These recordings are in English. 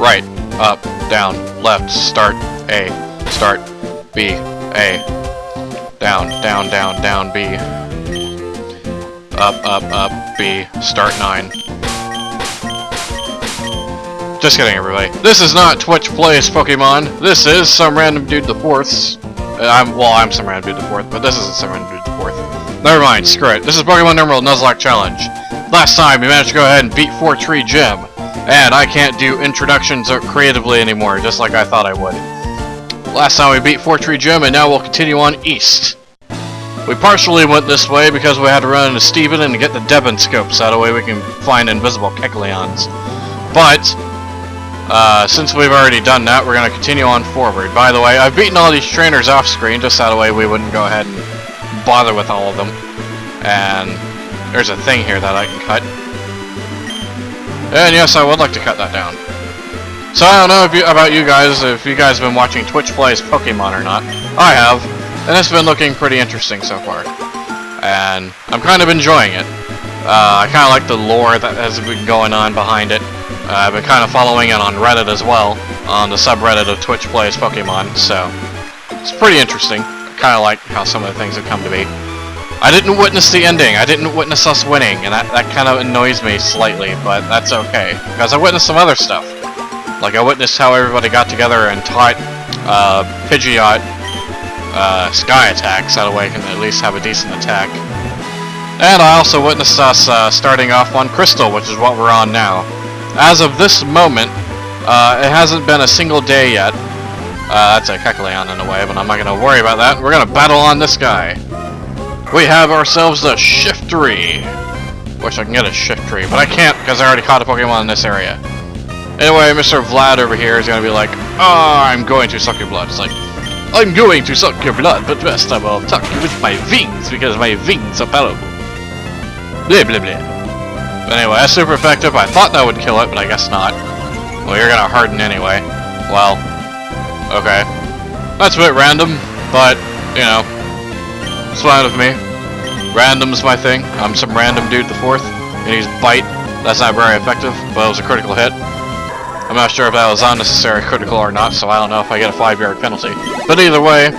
right, up, down, left, start, A, start, B, A, down, down, down, down, B, up, B, start 9. Just kidding, everybody. This is not Twitch Plays Pokemon. This is some random dude the fourth's. I'm some random dude the fourth, but this isn't some random dude the fourth. Never mind, screw it. This is Pokemon Emerald Nuzlocke Challenge. Last time, we managed to go ahead and beat 4-Tree Gym. And I can't do introductions creatively anymore, just like I thought I would. Last time we beat 4-Tree Gym, and now we'll continue on east. We partially went this way because we had to run into Steven and get the Debon scopes, so that way we can find invisible Kecleons. But, since we've already done that, we're going to continue on forward. By the way, I've beaten all these trainers off screen, just that way we wouldn't go ahead and bother with all of them. And there's a thing here that I can cut. And yes, I would like to cut that down. So I don't know about you guys, if you guys have been watching Twitch Plays Pokemon or not. I have, and it's been looking pretty interesting so far. And I'm kind of enjoying it. I kind of like the lore that has been going on behind it. I've been kind of following it on Reddit as well, on the subreddit of Twitch Plays Pokemon, so it's pretty interesting. I kind of like how some of the things have come to be. I didn't witness the ending, I didn't witness us winning, and that kind of annoys me slightly, but that's okay, because I witnessed some other stuff. Like, I witnessed how everybody got together and taught Pidgeot Sky attacks, so that way I can at least have a decent attack. And I also witnessed us starting off on Crystal, which is what we're on now. As of this moment, it hasn't been a single day yet. That's a Kecleon in a way, but I'm not going to worry about that. We're going to battle on this guy. We have ourselves the Shiftry. Wish I can get a Shiftry, but I can't because I already caught a Pokemon in this area. Anyway, Mr. Vlad over here is going to be like, "Oh, I'm going to suck your blood." It's like, "I'm going to suck your blood, but first I will tuck you with my wings because my wings are powerful." Blah, blah, blah. But anyway, that's super effective. I thought that would kill it, but I guess not. Well, you're gonna harden anyway. Well, okay. That's a bit random, but, you know, it's fine with me. Random's my thing. I'm some random dude the fourth. And he's Bite. That's not very effective, but it was a critical hit. I'm not sure if that was unnecessary critical or not, so I don't know if I get a 5-yard penalty. But either way,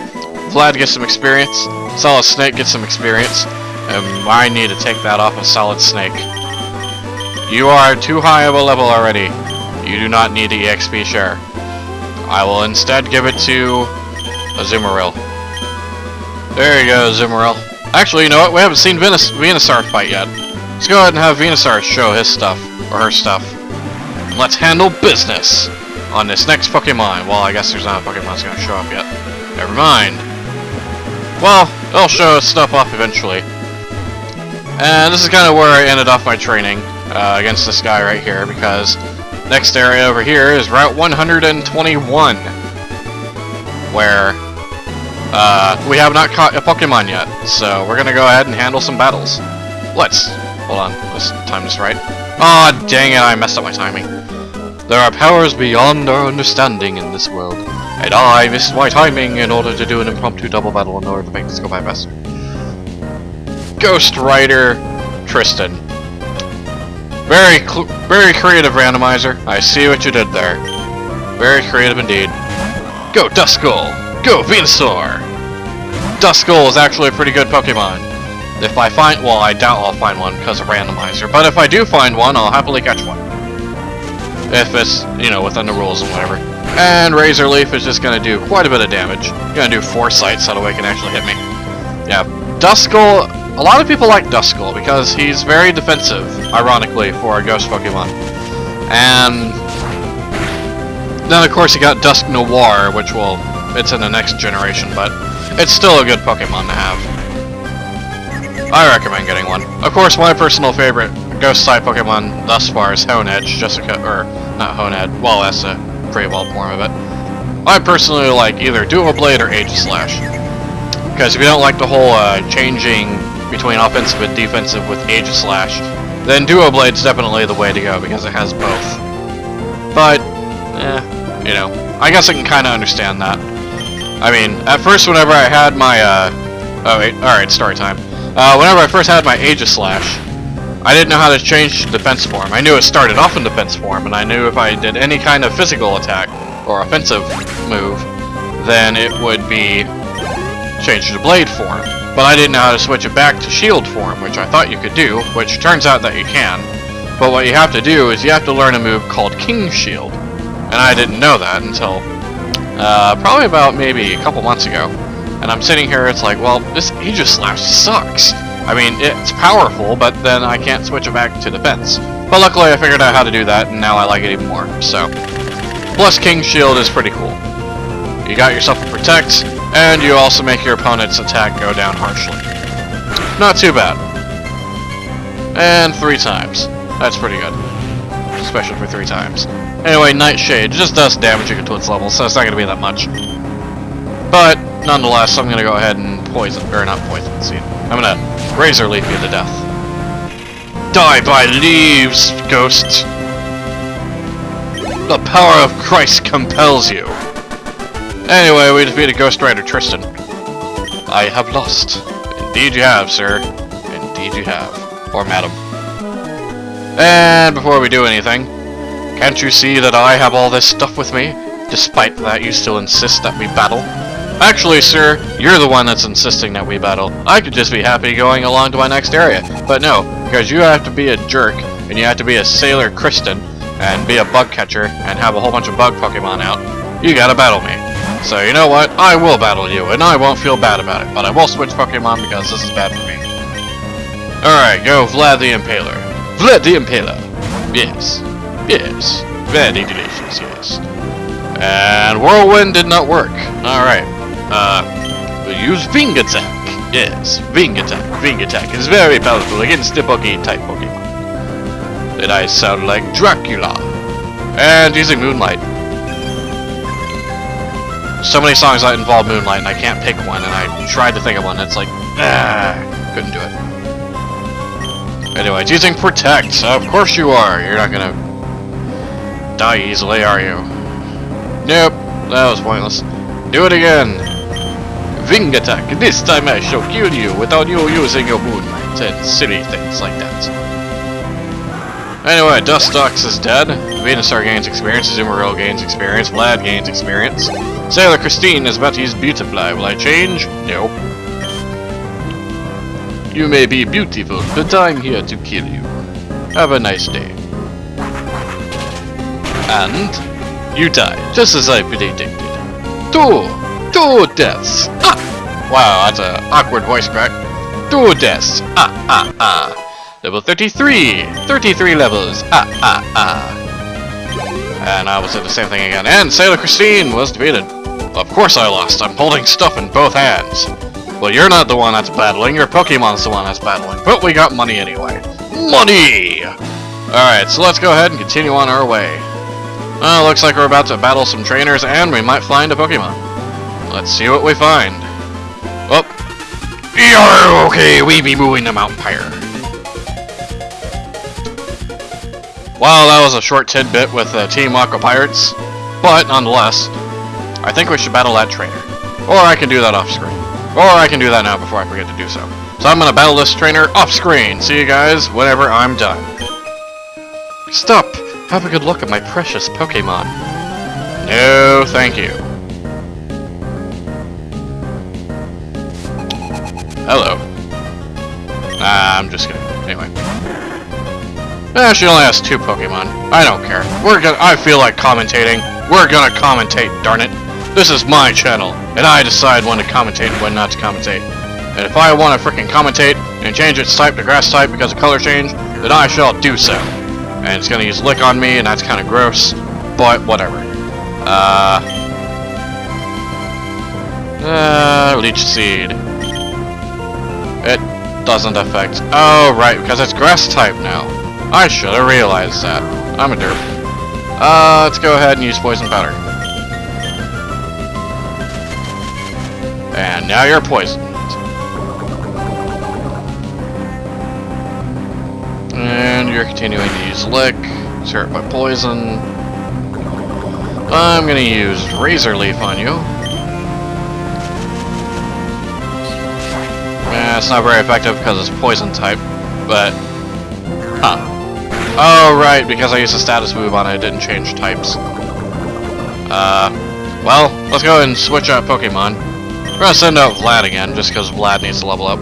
Vlad gets some experience. Solid Snake gets some experience. And I need to take that off of Solid Snake. You are too high of a level already. You do not need the EXP share. I will instead give it to Azumarill. There you go, Azumarill. Actually, you know what? We haven't seen Venusaur fight yet. Let's go ahead and have Venusaur show his stuff, or her stuff. Let's handle business on this next Pokemon. Well, I guess there's not a Pokemon that's going to show up yet. Never mind. Well, it'll show its stuff off eventually. And this is kind of where I ended off my training against this guy right here, because next area over here is Route 121, where we have not caught a Pokemon yet, so we're gonna go ahead and handle some battles. Hold on, let's time this right. Aw, dang it, I messed up my timing. There are powers beyond our understanding in this world, and I missed my timing in order to do an impromptu double battle in order to make this go by faster. Ghost Rider Tristan. Very creative randomizer. I see what you did there. Very creative indeed. Go Duskull! Go Venusaur! Duskull is actually a pretty good Pokemon. If I find, well, I doubt I'll find one because of randomizer, but if I do find one, I'll happily catch one. If it's, you know, within the rules and whatever. And Razor Leaf is just gonna do quite a bit of damage. Gonna do Foresight so that way it can actually hit me. Yeah, Duskull. A lot of people like Duskull because he's very defensive, ironically, for a ghost Pokemon. And then of course you got Dusk Noir, which will, it's in the next generation, but it's still a good Pokemon to have. I recommend getting one. Of course, my personal favorite ghost-type Pokemon thus far is Honedge, or not Honed, well, that's a pretty well form of it. I personally like either Dual Blade or Aegislash. Because if you don't like the whole changing between offensive and defensive with Aegislash, then Dual Blade's definitely the way to go because it has both. But, you know, I guess I can kind of understand that. I mean, at first whenever I had my, oh wait, alright, story time. Whenever I first had my Aegislash, I didn't know how to change defense form. I knew it started off in defense form, and I knew if I did any kind of physical attack or offensive move, then it would be changed to blade form. But I didn't know how to switch it back to shield form, which I thought you could do, which turns out that you can. But what you have to do is you have to learn a move called King Shield. And I didn't know that until probably about maybe a couple months ago. And I'm sitting here, it's like, well, this Aegis Slash sucks. I mean, it's powerful, but then I can't switch it back to defense. But luckily I figured out how to do that, and now I like it even more, so. Plus King Shield is pretty cool. You got yourself a Protect, and you also make your opponent's attack go down harshly. Not too bad. And 3 times. That's pretty good. Especially for 3 times. Anyway, Nightshade just does damage until its level, so it's not going to be that much. But, nonetheless, I'm going to go ahead and poison, or not poison, see. I'm going to Razor Leaf you to death. Die by leaves, ghost! The power of Christ compels you! Anyway, we defeated Ghost Rider Tristan. I have lost. Indeed you have, sir. Indeed you have. Or madam. And before we do anything, can't you see that I have all this stuff with me? Despite that, you still insist that we battle? Actually, sir, you're the one that's insisting that we battle. I could just be happy going along to my next area. But no, because you have to be a jerk, and you have to be a Sailor Kristen, and be a bug catcher, and have a whole bunch of bug Pokemon out. You gotta battle me. So you know what? I will battle you, and I won't feel bad about it. But I will switch Pokemon because this is bad for me. Alright, go Vlad the Impaler. Vlad the Impaler! Yes. Yes. Very delicious, yes. And Whirlwind did not work. Alright. We'll use Wing Attack. Yes, Wing Attack. Wing Attack is very powerful against the Buggy-type Pokemon. Did I sound like Dracula? And using Moonlight. So many songs that involve Moonlight, and I can't pick one, and I tried to think of one, and it's like, couldn't do it. Anyway, it's using Protect. Of course you are. You're not gonna die easily, are you? Nope, that was pointless. Do it again. Wing Attack. This time I shall kill you without you using your Moonlight, and silly things like that. Anyway, Dustox is dead. Venusaur gains experience. Azumarill gains experience. Vlad gains experience. Sailor Christine is about to use Beautifly. Will I change? No. You may be beautiful, but I'm here to kill you. Have a nice day. And you die, just as I predicted. Two deaths. Ah! Wow, that's an awkward voice crack. 2 deaths. Level 33. 33 levels. And I will say the same thing again. And Sailor Christine was defeated. Of course I lost. I'm holding stuff in both hands. Well, you're not the one that's battling. Your Pokemon's the one that's battling. But we got money anyway. Money! Alright, so let's go ahead and continue on our way. Well, looks like we're about to battle some trainers, and we might find a Pokemon. Let's see what we find. Oh. Yeah, okay, we be moving to Mount Pyre. Well, that was a short tidbit with Team Aqua Pirates, but nonetheless, I think we should battle that trainer. Or I can do that off screen. Or I can do that now before I forget to do so. So I'm gonna battle this trainer off screen. See you guys whenever I'm done. Stop! Have a good look at my precious Pokemon. No, thank you. Hello. Nah, I'm just kidding. Anyway. She only has 2 Pokemon. I don't care. I feel like commentating. We're gonna commentate, darn it. This is my channel, and I decide when to commentate and when not to commentate. And if I want to frickin' commentate and change its type to grass type because of color change, then I shall do so. And it's gonna use Lick on me, and that's kinda gross, but whatever. Leech Seed. It doesn't affect... Oh, right, because it's grass type now. I should have realized that. I'm a derp. Let's go ahead and use Poison Powder. And now you're poisoned. And you're continuing to use Lick. Hurt by Poison. I'm gonna use Razor Leaf on you. It's not very effective because it's Poison type, but Huh. Oh, right, because I used a status move on it, it didn't change types. Well, let's go ahead and switch out Pokemon. We're gonna send out Vlad again, just because Vlad needs to level up.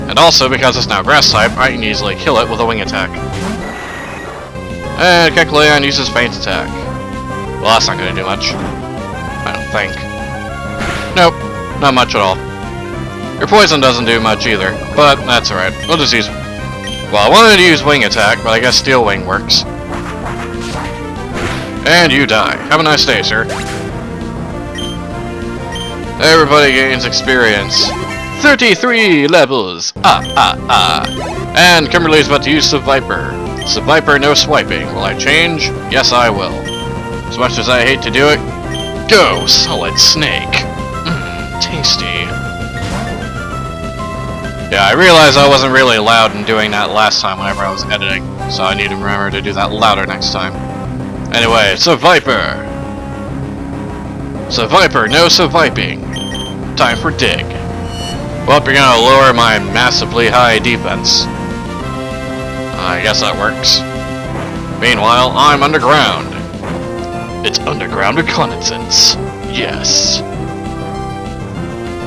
And also, because it's now Grass type, I can easily kill it with a Wing Attack. And Kecleon uses Feint Attack. Well, that's not gonna do much. I don't think. Nope, not much at all. Your Poison doesn't do much either, but that's alright. We'll just use... Well, I wanted to use Wing Attack, but I guess Steel Wing works. And you die. Have a nice day, sir. Everybody gains experience. 33 levels! And Kimberly's about to use Viper. Viper, no swiping. Will I change? Yes, I will. As much as I hate to do it, go, Solid Snake. Tasty. Yeah, I realized I wasn't really loud in doing that last time whenever I was editing, so I need to remember to do that louder next time. Anyway, Viper. Viper, no Viping. Time for Dig. Well, you're gonna lower my massively high defense. I guess that works. Meanwhile, I'm underground. It's underground reconnaissance. Yes.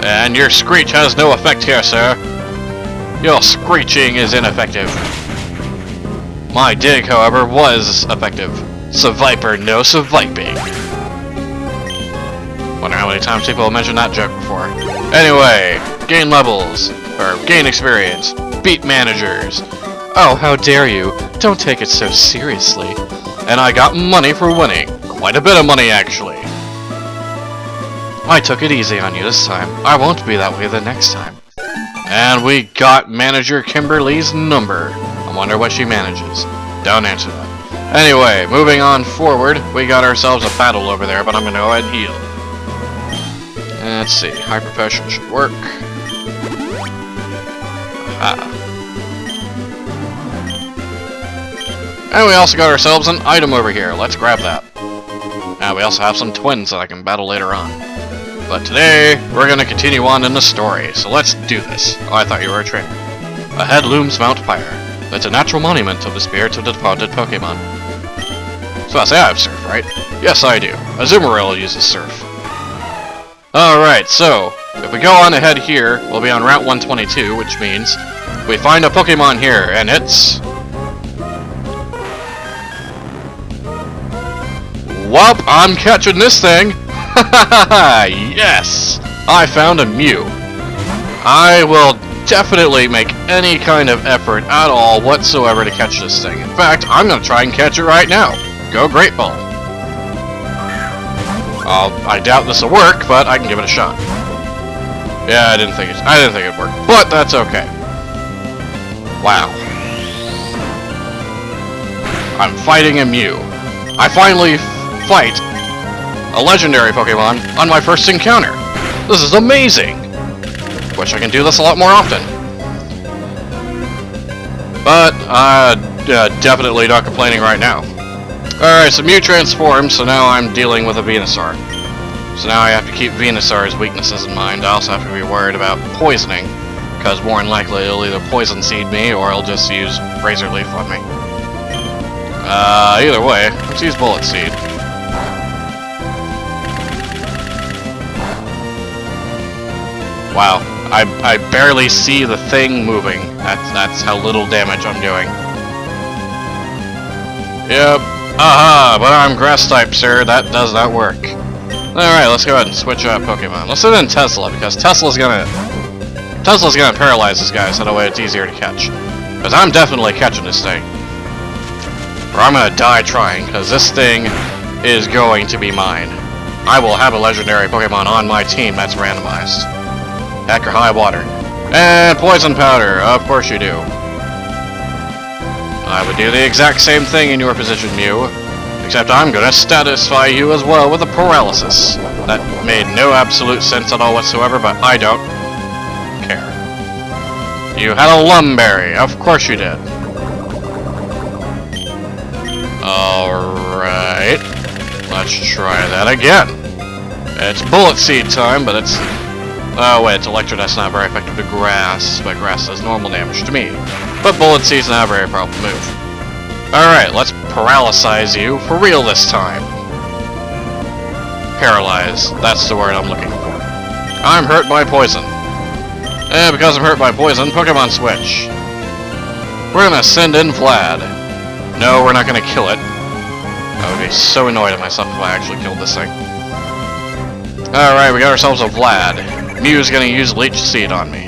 And your Screech has no effect here, sir. Your screeching is ineffective. My Dig, however, was effective. Viper, no Viping. Wonder how many times people have mentioned that joke before. Anyway, gain levels, or gain experience, beat managers. Oh, how dare you? Don't take it so seriously. And I got money for winning. Quite a bit of money, actually. I took it easy on you this time. I won't be that way the next time. And we got Manager Kimberly's number. I wonder what she manages. Don't answer that. Anyway, moving on forward, we got ourselves a battle over there, but I'm gonna go ahead and heal. Let's see, Hyper Potion should work. And we also got ourselves an item over here. Let's grab that. And we also have some twins that I can battle later on. But today, we're going to continue on in the story, so let's do this. Oh, I thought you were a trainer. Ahead looms Mount Pyre. It's a natural monument of the spirits of the departed Pokemon. So I say I have Surf, right? Yes, I do. Azumarill uses Surf. Alright, so, if we go on ahead here, we'll be on Route 122, which means we find a Pokemon here, and it's... Welp, I'm catching this thing! Yes! I found a Mew. I will definitely make any kind of effort at all whatsoever to catch this thing. In fact, I'm going to try and catch it right now. Go Great Ball. I doubt this will work, but I can give it a shot. Yeah, I didn't think it'd work, but that's okay. Wow. I'm fighting a Mew. I finally fight a legendary Pokemon on my first encounter. This is amazing. Wish I can do this a lot more often. But definitely not complaining right now. Alright, so Mew transformed, so now I'm dealing with a Venusaur. So now I have to keep Venusaur's weaknesses in mind. I also have to be worried about poisoning, because more than likely it'll either poison seed me or it'll just use Razor Leaf on me. Either way, let's use Bullet Seed. Wow, I barely see the thing moving. That's how little damage I'm doing. Yep. Aha, but I'm Grass type, sir. That does not work. Alright, let's go ahead and switch out Pokemon. Let's send in Tesla, because Tesla's gonna paralyze this guy, so that way it's easier to catch. Because I'm definitely catching this thing. Or I'm gonna die trying, because this thing is going to be mine. I will have a legendary Pokemon on my team that's randomized. Heck or high water. And Poison Powder, of course you do. I would do the exact same thing in your position, Mew. Except I'm gonna satisfy you as well with a Paralysis. That made no absolute sense at all whatsoever, but I don't care. You had a Lumberry, of course you did. Alright. Let's try that again. It's Bullet Seed time, but it's Oh wait, Electrodust's not very effective to grass, but grass does normal damage to me. But Bullet Seed's not a very powerful move. Alright, let's paralyze you for real this time. Paralyze, that's the word I'm looking for. I'm hurt by poison. And because I'm hurt by poison, Pokemon Switch. We're gonna send in Vlad. No, we're not gonna kill it. I would be so annoyed at myself if I actually killed this thing. Alright, we got ourselves a Vlad. Mew's gonna use Leech Seed on me.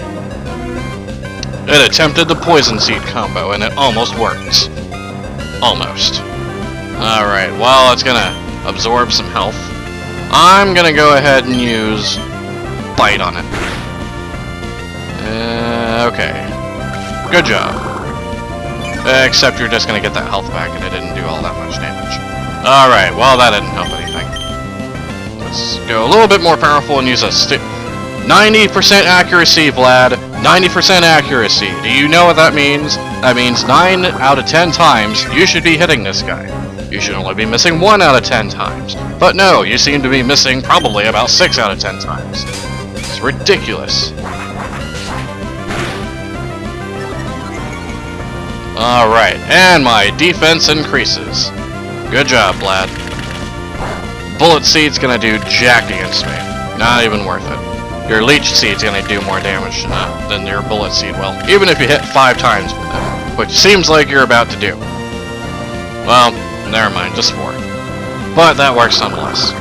It attempted the Poison Seed combo, and it almost worked. Almost. Alright, well, it's gonna absorb some health. I'm gonna go ahead and use Bite on it. Okay. Good job. Except you're just gonna get that health back, and it didn't do all that much damage. Alright, well, that didn't help anything. Let's go a little bit more powerful and use a 90% accuracy, Vlad. 90% accuracy. Do you know what that means? That means 9 out of 10 times you should be hitting this guy. You should only be missing 1 out of 10 times. But no, you seem to be missing probably about 6 out of 10 times. It's ridiculous. Alright, and my defense increases. Good job, Vlad. Bullet Seed's gonna do jack against me. Not even worth it. Your Leech Seed's gonna do more damage than your Bullet Seed will, even if you hit 5 times with it, which seems like you're about to do. Well, never mind, just 4. But that works nonetheless.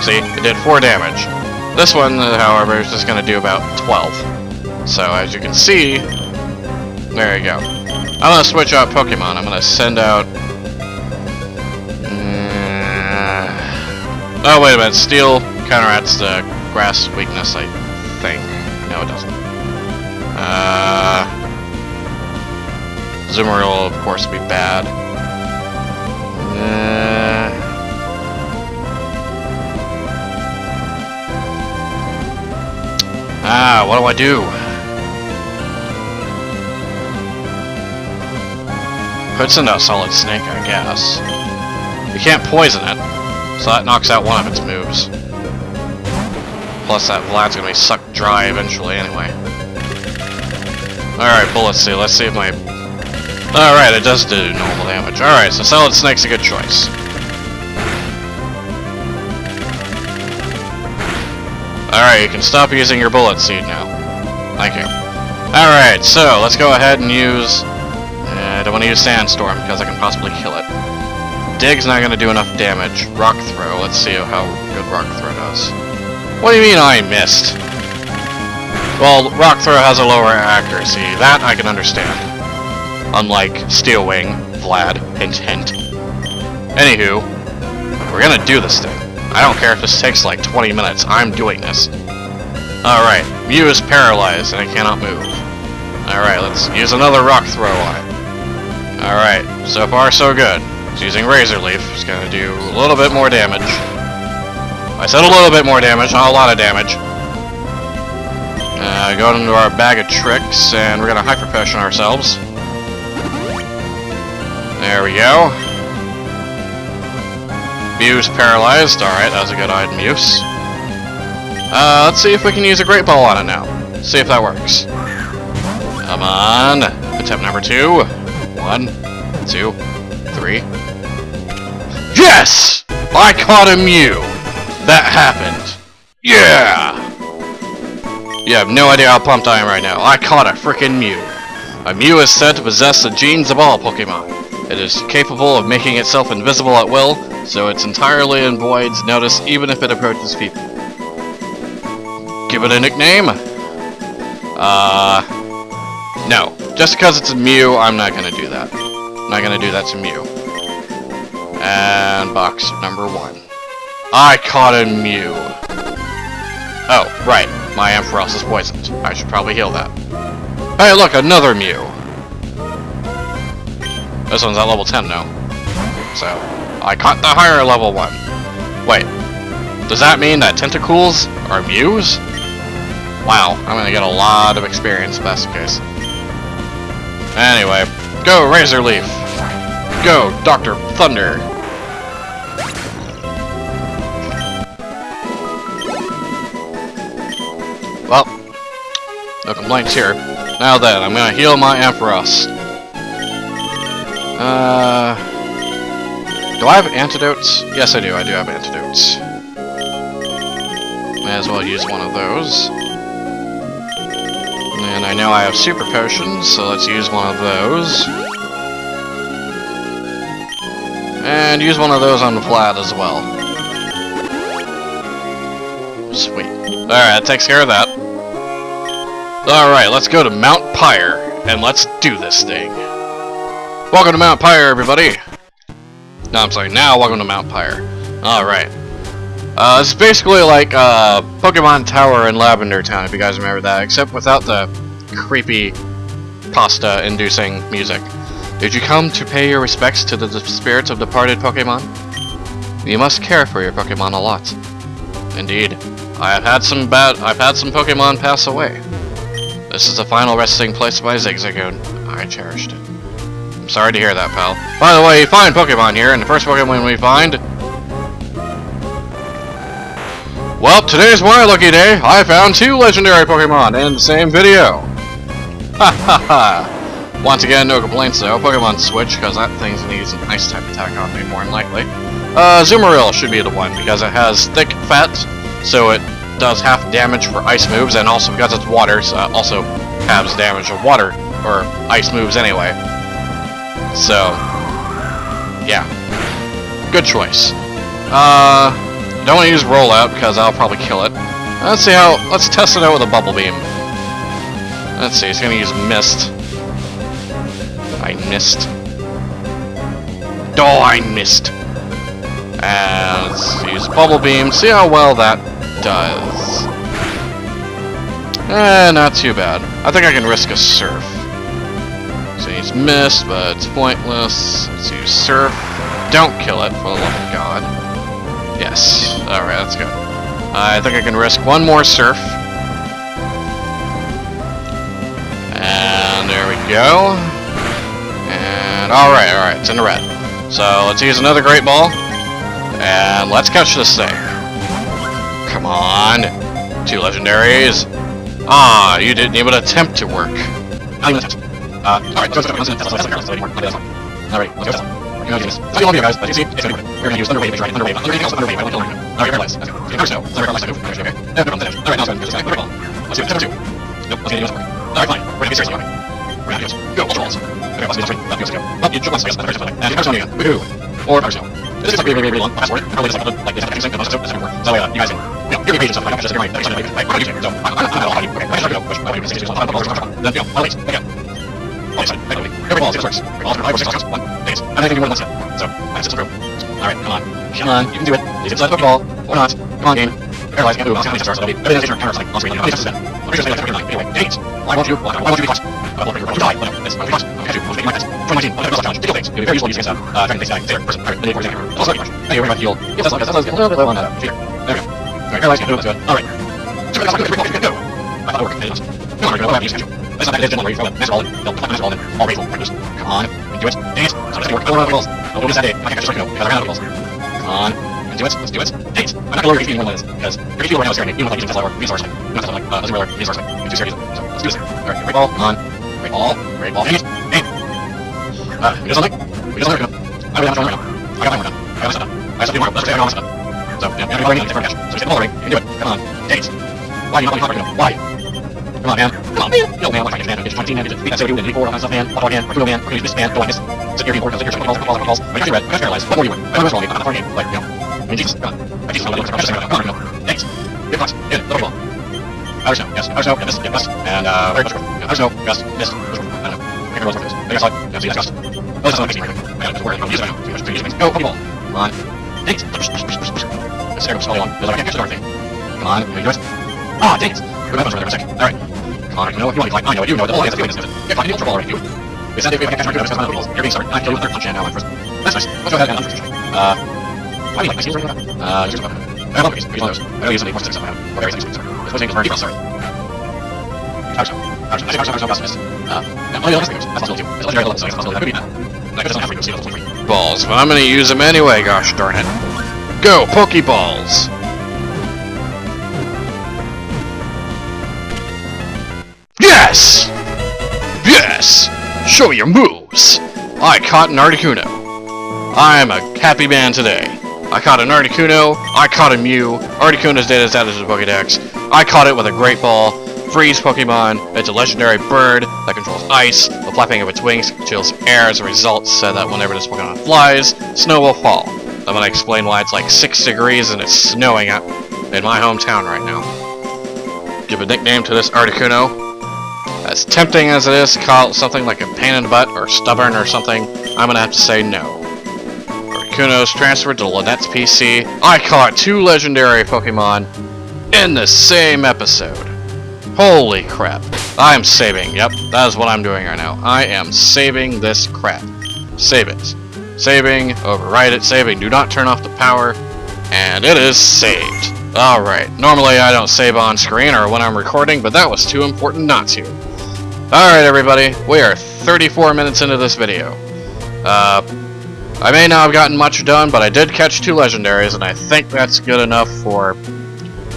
See, it did 4 damage. This one, however, is just gonna do about 12. So, as you can see, there you go. I'm gonna switch out Pokemon. I'm gonna send out... Oh, wait a minute, Steel counteracts the grass weakness, I think. No, it doesn't. Zoomer will, of course, be bad. What do I do? Could send out Solid Snake, I guess. You can't poison it, so that knocks out one of its moves. Plus that Vlad's gonna be sucked dry eventually anyway. Alright, Bullet Seed, let's see if my... Alright, it does do normal damage. Alright, so Solid Snake's a good choice. Alright, you can stop using your Bullet Seed now. Thank you. Alright, so let's go ahead and use... I don't want to use Sandstorm because I can possibly kill it. Dig's not going to do enough damage. Rock Throw, let's see how good Rock Throw does. What do you mean I missed? Well, Rock Throw has a lower accuracy. That I can understand. Unlike Steel Wing, Vlad, hint hint. Anywho, we're gonna do this thing. I don't care if this takes like 20 minutes, I'm doing this. Alright, Mew is paralyzed and it cannot move. Alright, let's use another Rock Throw on it. Alright, so far so good. It's using Razor Leaf, it's gonna do a little bit more damage. I said a little bit more damage, not a lot of damage. Go into our bag of tricks, and we're gonna Hyper Potion ourselves. There we go. Mew's paralyzed. Alright, that was a good item use. Let's see if we can use a Great Ball on it now. See if that works. Come on. Attempt number 2. 1, 2, 3. Yes! I caught a Mew! That happened. Yeah! You have no idea how pumped I am right now. I caught a frickin' Mew. A Mew is said to possess the genes of all Pokemon. It is capable of making itself invisible at will, so it's entirely avoids notice even if it approaches people. Give it a nickname? No. Just because it's a Mew, I'm not gonna do that. I'm not gonna do that to Mew. And box number 1. I caught a Mew. Oh, right. My Ampharos is poisoned. I should probably heal that. Hey, look, another Mew. This one's at level 10 now. So, I caught the higher level one. Wait, does that mean that Tentacools are Mews? Wow, I'm gonna get a lot of experience if that's the case. Anyway, go Razor Leaf. Go Dr. Thunder. No complaints here. Now then, I'm gonna heal my Ampharos. Do I have antidotes? Yes, I do. I do have antidotes. May as well use one of those. And I know I have super potions, so let's use one of those. And use one of those on Vlad as well. Sweet. Alright, that takes care of that. Alright, let's go to Mount Pyre, and let's do this thing. Welcome to Mount Pyre, everybody! No, I'm sorry, now welcome to Mount Pyre. Alright. It's basically like Pokemon Tower in Lavender Town, if you guys remember that, except without the creepy pasta-inducing music. Did you come to pay your respects to the spirits of departed Pokemon? You must care for your Pokemon a lot. Indeed, I've had some Pokemon pass away. This is the final resting place of my Zigzagoon. I cherished it. I'm sorry to hear that, pal. By the way, you find Pokemon here, and the first Pokemon we find... Well, today's my lucky day. I found 2 legendary Pokemon in the same video. Ha ha ha. Once again, no complaints though. Pokemon Switch, because that thing's gonna use an ice type attack on me more than likely. Zoomeril should be the one, because it has thick fat, so it does half damage for ice moves, and also because it's water, so it also halves damage of water, or ice moves anyway. So, yeah. Good choice. Don't want to use Rollout, because I'll probably kill it. Let's test it out with a Bubble Beam. Let's see, it's gonna use Mist. I missed. Oh, I missed. And let's use Bubble Beam, see how well that does. Not too bad. I think I can risk a Surf. So use Mist, but it's pointless. Let's use Surf. Don't kill it, for the love of God. Yes. Alright, that's good. I think I can risk one more Surf. And there we go. And alright, it's in the red. So let's use another Great Ball. And let's catch this thing. Come on. 2 legendaries. Ah, you didn't even attempt to work. Not even attempt. Alright, let's go. Alright, let's go. We're gonna do this. So you love you guys, but you see, it's gonna be we're gonna use Thunder Wave, right? Thunder Wave, Thunder Wave, I won't kill him. Alright, paralyze. Let's go. First no. Thunder Wave, move. Okay. No, no, no. Alright, now it's going to Thunder Ball. Let's do it. Step 2. Nope, let's get it. Alright, fine. We're gonna be serious about it. We're gonna do this. Go, Ultra Balls. Okay, let's do this. Let's go. Up, you jump on space, and First again. Woohoo. Or First This is like really long. Fast forward. Probably just like this. Everything. So you guys can, give me pages of stuff. Just your mind. So I'm not using it. So I'm not all you. Okay, let's go. Push. Then go. All these. Okay. All these. Every ball. It works. All 5 or 6 counts. 1. Days. I'm not even doing 1 step. So I'm just through. All right, come on. Come on. You can do it. Is it inside the ball or not? Come on, game. Paralyze. Can't move. I'll see how many stars. Everything is counter like on screen. How many stars is that? I'm just saying that. Anyway, days. Why won't you be caught? You die. This. I'm caught. I'll catch you. I'll make my test. 2019. I'll never challenge. Take things. It'll be very useful using this tracking things. There. Person. Alright. Then you also not much. Anyway, we're going to heal. Yes, that's a little bit low on that. Here. There we go. Alright, paralyze. Can't move. That's good. Alright. So that's good. Go. I thought it worked. It does. No, I'm going to use catch you. That's not that it's general where you throw it. Master all in. They'll put Master all in. All rageful. Practice. Come on. You can do it. Dang it. So I'm just going to work. Don't run out of balls. Don't do this that day. I can't catch a strike no. Because I ran out of balls. Come on. You can do it. Let's do it. Dang it. I'm not going to lower your HP anymore than this. Because your HP right now is scaring me. Even if I use Tesla or Resource Light. Not Tesla like, doesn't really Resource Light. You're too scared. So let's do this. Alright. Great ball. Come on. Great ball. Great ball. Dang it. Dang it. We do something. We do something. I really have to run right now. I got my work done. I got my stuff done. I have stuff to do more. Let's say I got all my stuff done. So, yeah, you're going to need different cash. So, just get the ball ring. You can do it. Come on. Dang it. Why are you not playing hard? Why? Come on, man. Come on, man. No, man. I'm trying to get man. It's 20 man. That's what we do. Need 4 on stuff, man. Auto man. Arcuno man. We're going to use this man. Go like this. Sit here, because you're trying to balls. I'm actually red. I'm paralyzed. What more do you want? I don't know what's wrong with me. I'm not for a game. Like, you know. I mean, Jesus. Come on. I Jesus. I'm not going to come on, thanks. Good box. Good. Double ball. Outer snow. Yes. Outer snow. Yeah, miss. Yeah, miss. And, very much growth. Yeah, outer snow. Gust. Miss. I don't know. I can't remember what it is. I guess I saw it. Yeah, see, that's gust. Oh, that's not amazing. I got it. Word. I'm using it now. Too much. Go, Pokeball. Come on. Thanks. This air goes slowly on. Because I can't catch the darn thing. Come on. Can you do it? Ah, dang it. Good weapons right there for a second. Alright. Come on. You know if you want to fight. I know. I do know. The whole thing has to do with this. Yeah, fine. You Ultra Ball already. Do it. They said if I can't catch my good, I'm You're being sorry. I killed you with their punch and now I'm first. That's nice. Let's go ahead and unfreeze your why do you like my seals right now? Here's a weapon. I love these. Use one of those. I don't use any force stuff I have. Or very sensitive. This was English defense, sorry. Ouch. Ouch. I think ouch missed. And all the other things. That's possible too. It's legendary level, so it's possible that could be that. But I could just have to see level 23. Balls, but I'm gonna use them anyway, gosh darn it. Go, Pokeballs! Yes! Yes! Show your moves! I caught an Articuno. I'm a happy man today. I caught an Articuno, I caught a Mew, Articuno's data is added to the Pokédex, I caught it with a Great Ball, Freeze Pokemon, it's a legendary bird that controls ice, the flapping of its wings chills air as a result, so that whenever this Pokemon flies, snow will fall. I'm gonna explain why it's like 6 degrees and it's snowing out in my hometown right now. Give a nickname to this Articuno. As tempting as it is to call it something like a pain in the butt or stubborn or something, I'm gonna have to say no. Articuno's transferred to Lynette's PC. I caught 2 legendary Pokemon in the same episode. Holy crap. I am saving. Yep, that is what I'm doing right now. I am saving this crap. Save it. Saving, overwrite it, saving. Do not turn off the power. And it is saved. Alright, normally I don't save on screen or when I'm recording, but that was too important not to. Alright everybody, we are 34 minutes into this video. I may not have gotten much done, but I did catch 2 legendaries, and I think that's good enough for...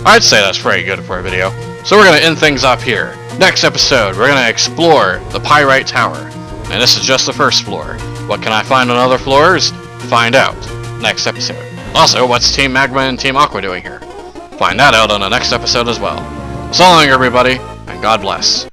I'd say that's pretty good for a video. So we're going to end things up here. Next episode, we're going to explore the Pyre Tower. And this is just the first floor. What can I find on other floors? Find out next episode. Also, what's Team Magma and Team Aqua doing here? Find that out on the next episode as well. So long everybody, and God bless.